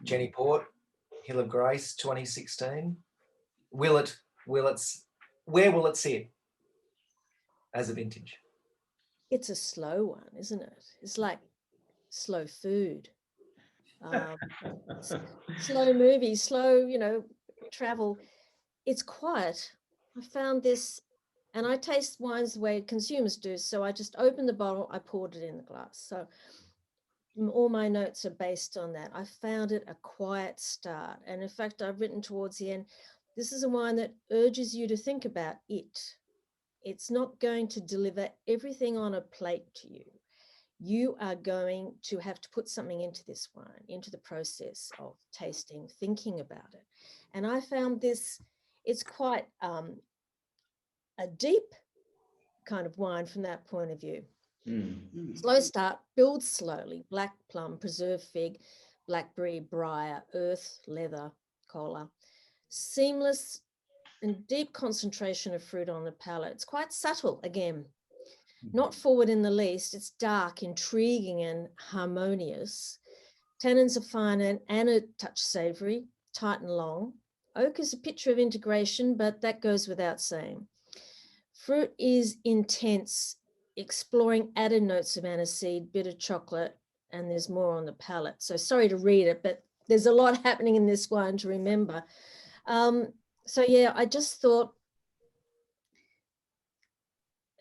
Jenny Port, Hill of Grace, 2016. Where will it sit as a vintage? It's a slow one, isn't it? It's like slow food, slow movies, slow, travel. It's quiet. I found this, and I taste wines the way consumers do. So I just opened the bottle, I poured it in the glass. So all my notes are based on that. I found it a quiet start. And in fact, I've written towards the end, this is a wine that urges you to think about it. It's not going to deliver everything on a plate to you. You are going to have to put something into this wine, into the process of tasting, thinking about it. And I found this, it's quite a deep kind of wine from that point of view. Slow start, builds slowly, black plum, preserved fig, blackberry, briar, earth, leather, cola. Seamless and deep concentration of fruit on the palate. It's quite subtle again, not forward in the least. It's dark, intriguing, and harmonious. Tannins are fine and a touch savory, tight and long. Oak is a picture of integration, but that goes without saying. Fruit is intense, exploring added notes of aniseed, bitter chocolate, and there's more on the palate. So sorry to read it, but there's a lot happening in this wine to remember. So yeah, I just thought,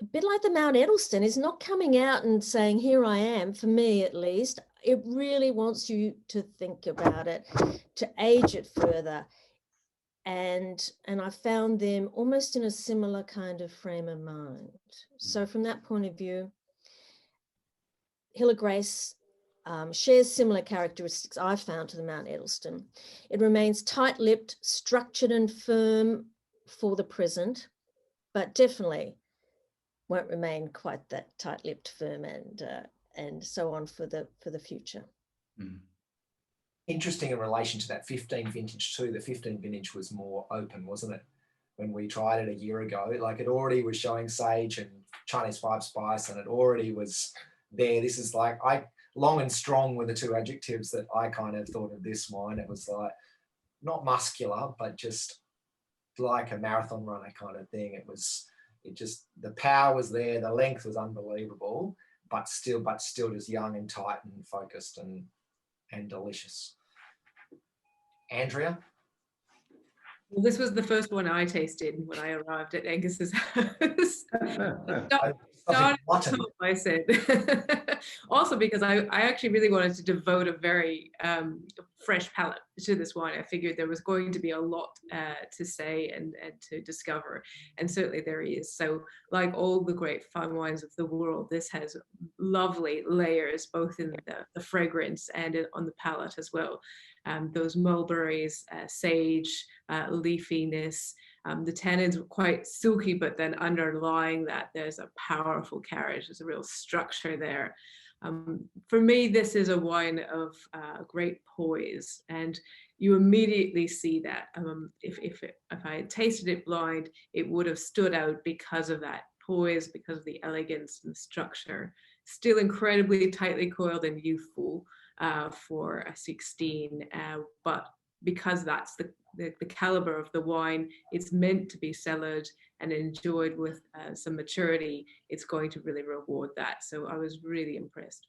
a bit like the Mount Edelstone is not coming out and saying, here I am, for me at least. It really wants you to think about it, to age it further. And I found them almost in a similar kind of frame of mind. So from that point of view, Hill of Grace shares similar characteristics I found to the Mount Edelstone. It remains tight-lipped, structured and firm for the present, but definitely won't remain quite that tight-lipped, firm and so on for the future. Interesting in relation to that 15 vintage too. The 15 vintage was more open, wasn't it? When we tried it a year ago, like it already was showing sage and Chinese 5-spice, and it already was there. This is like, long and strong were the two adjectives that I kind of thought of this wine. It was like not muscular, but just like a marathon runner kind of thing. The power was there, the length was unbelievable, but still just young and tight and focused and delicious. Andrea? Well, this was the first one I tasted when I arrived at Angus's house. I said. Also because I actually really wanted to devote a very fresh palate to this wine. I figured there was going to be a lot to say and to discover, and certainly there is. So like all the great fine wines of the world, this has lovely layers, both in the fragrance and on the palate as well. Those mulberries, sage, leafiness. The tannins were quite silky, but then underlying that, there's a powerful carriage. There's a real structure there. For me, this is a wine of great poise, and you immediately see that. If I had tasted it blind, it would have stood out because of that poise, because of the elegance and structure. Still incredibly tightly coiled and youthful for a 16, but because that's the caliber of the wine, it's meant to be cellared and enjoyed with some maturity. It's going to really reward that. So I was really impressed.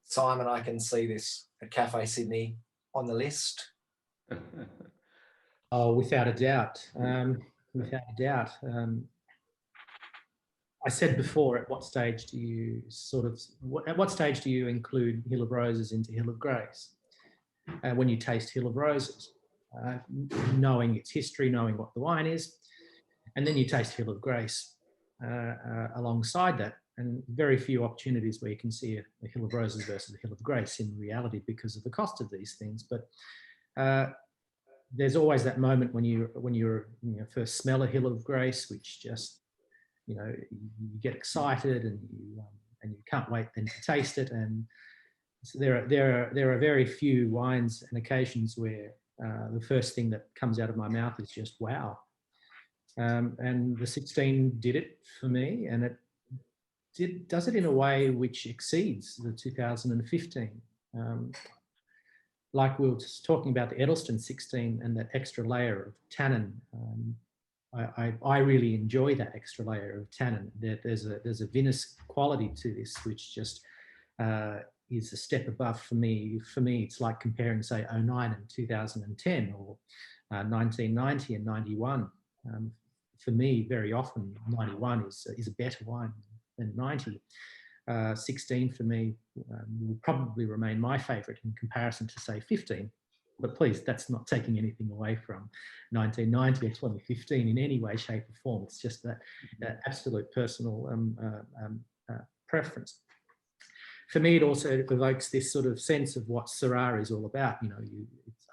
Simon, I can see this at Cafe Sydney on the list. Oh, without a doubt. Without a doubt. I said before, at what stage do you include Hill of Roses into Hill of Grace? When you taste Hill of Roses, knowing its history, knowing what the wine is, and then you taste Hill of Grace alongside that. And very few opportunities where you can see a Hill of Roses versus a Hill of Grace in reality because of the cost of these things. But there's always that moment when you first smell a Hill of Grace, which just you get excited and you can't wait then to taste it. And so there are very few wines and occasions where the first thing that comes out of my mouth is just wow. And the 16 did it for me, and it does it in a way which exceeds the 2015. like we were just talking about the Edelstein 16 and that extra layer of tannin, I really enjoy that extra layer of tannin. There's a vinous quality to this which just is a step above for me. For me, it's like comparing, say, 09 and 2010 or 1990 and 91. For me, very often 91 is a better wine than 90. 16 for me will probably remain my favourite in comparison to, say, 15. But please, that's not taking anything away from 1990 or 2015 in any way, shape or form. It's just that absolute personal preference. For me, it also evokes this sort of sense of what Syrah is all about. You know,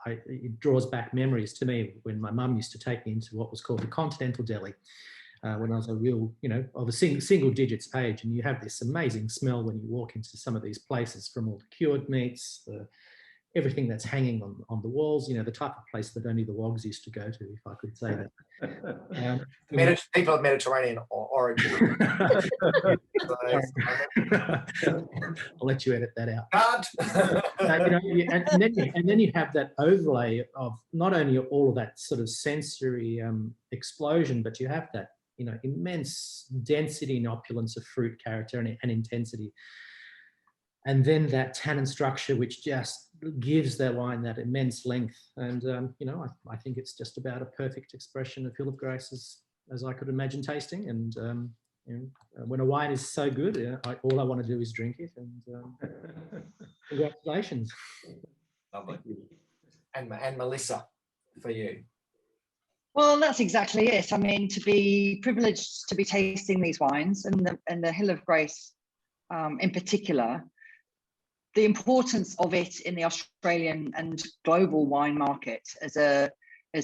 it draws back memories to me when my mum used to take me into what was called the Continental Deli when I was a real, you know, of a single digits age. And you have this amazing smell when you walk into some of these places, from all the cured meats, everything that's hanging on the walls, you know, the type of place that only the wogs used to go to, if I could say that. People of Mediterranean origin. I'll let you edit that out. Can't. You know, and then you have that overlay of not only all of that sort of sensory explosion, but you have that, you know, immense density and opulence of fruit character and intensity. And then that tannin structure, which just gives that wine that immense length. And, you know, I think it's just about a perfect expression of Hill of Grace as I could imagine tasting. And you know, when a wine is so good, all I want to do is drink it. And congratulations. Lovely. And Melissa, for you. Well, that's exactly it. I mean, to be privileged to be tasting these wines and the Hill of Grace in particular, the importance of it in the Australian and global wine market as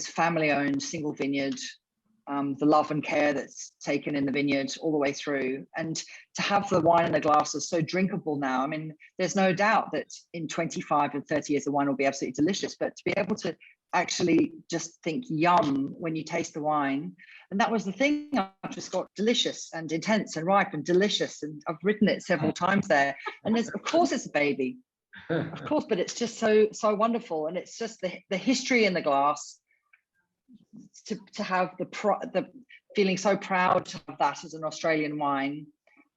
family-owned, single vineyard, the love and care that's taken in the vineyard all the way through, and to have the wine in the glasses so drinkable now. I mean, there's no doubt that in 25 and 30 years the wine will be absolutely delicious, but to be able to actually just think yum when you taste the wine. And that was the thing. I've just got delicious and intense and ripe and delicious, and I've written it several times there. And of course it's a baby, of course, but it's just so wonderful. And it's just the history in the glass, to have the feeling so proud to have that as an Australian wine.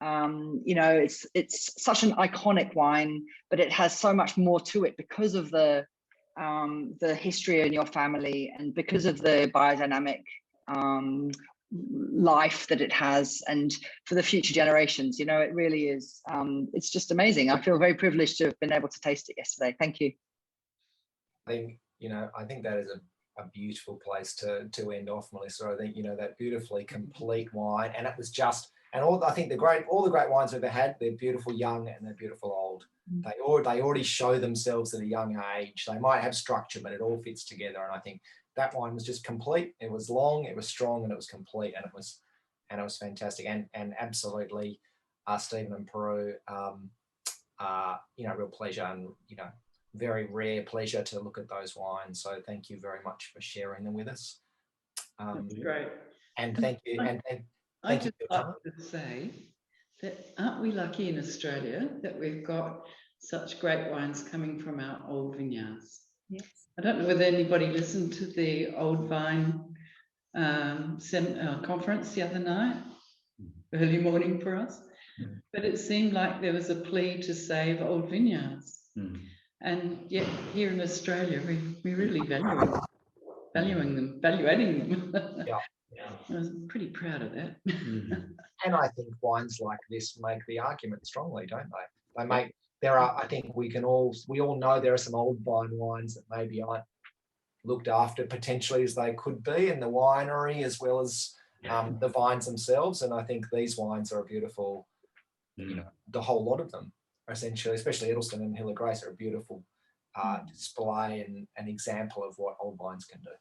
You know, it's such an iconic wine, but it has so much more to it because of the history in your family and because of the biodynamic life that it has, and for the future generations. You know, it really is, it's just amazing. I feel very privileged to have been able to taste it yesterday. Thank you. I think that is a beautiful place to end off, Melissa. I think, you know, that beautifully complete wine, and it was just, and all the great wines we've ever had, they're beautiful young and they're beautiful old. They already show themselves at a young age. They might have structure, but it all fits together. And I think that wine was just complete. It was long, it was strong, and it was complete, and it was fantastic. And absolutely, Stephen and Prue, you know, real pleasure, and, you know, very rare pleasure to look at those wines. So thank you very much for sharing them with us. Great. And thank you. And I just like to say that aren't we lucky in Australia that we've got such great wines coming from our old vineyards? Yes. I don't know whether anybody listened to the Old Vine conference the other night, early morning for us, but it seemed like there was a plea to save old vineyards. And yet here in Australia, we really valuating them. Yeah. I was pretty proud of that. And I think wines like this make the argument strongly, don't they? They make, I think we all know there are some old vine wines that maybe aren't looked after potentially as they could be in the winery, as well as the vines themselves. And I think these wines are a beautiful, you know, the whole lot of them, essentially, especially Edelstein and Hill of Grace, are a beautiful display and an example of what old wines can do.